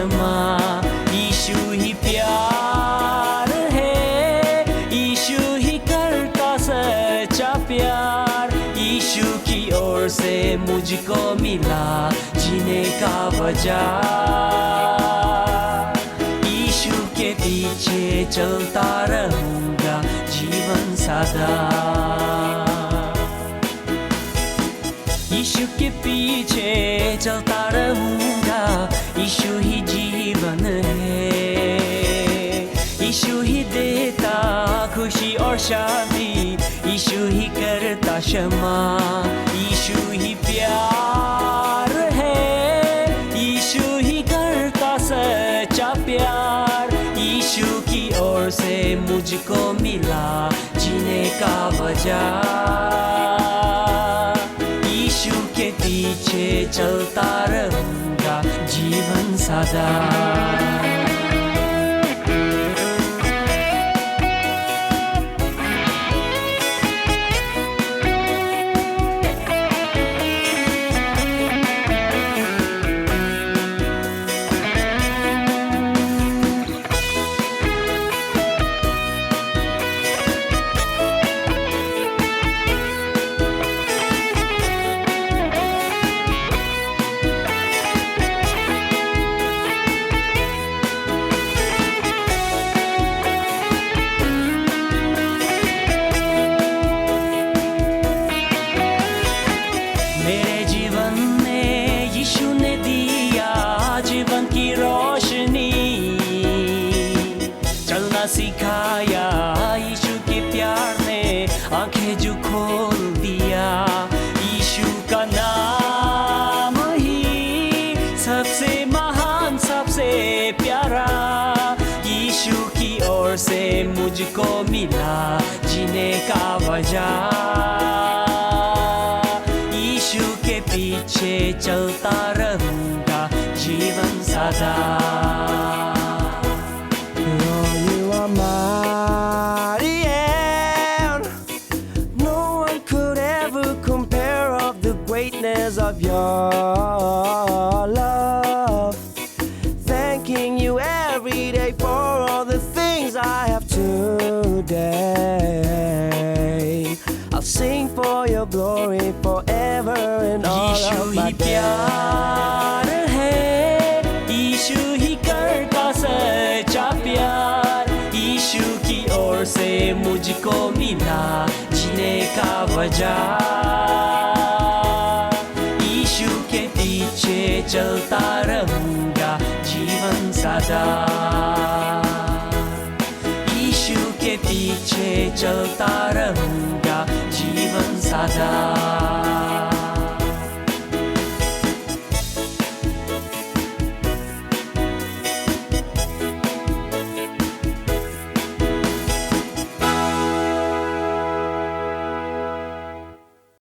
क्षमा। यीशु ही प्यार है, यीशु ही करता सच्चा प्यार। यीशु की ओर से मुझको मिला जीने का वजह। यीशु के पीछे चलता रहूंगा जीवन सदा। यीशु के पीछे चलता रहूंगा, यीशु ही जीवन है। यीशु ही देता खुशी और शांति, यीशु ही करता क्षमा। यीशु ही प्यार है, यीशु ही करता सच्चा प्यार। यीशु की ओर से मुझको मिला जीने का वजह। यीशु के पीछे चलता रहूंगा जीवन सदा। मेरे जीवन में यीशु ने दिया जीवन की रोशनी। चलना सिखाया यीशु के प्यार ने, आंखें जो खोल दिया। यीशु का नाम ही सबसे महान सबसे प्यारा। यीशु की ओर से मुझको मिला जीने का वजह। यीशु के पीछे चलता रहूंगा जीवन सदा। Lord, you are mighty, and no one could ever compare of the greatness of your love. Thanking you every day for all the things I have today. I'll sing for your glory forever and all Yeshu of he my प्यार है, यीशु ही करता सच्चा प्यार। यीशु की ओर से मुझको मिला जीने का वजह। यीशु के पीछे चलता रहूंगा जीवन सदा। यीशु के पीछे चलता रहूंगा जीवन सदा।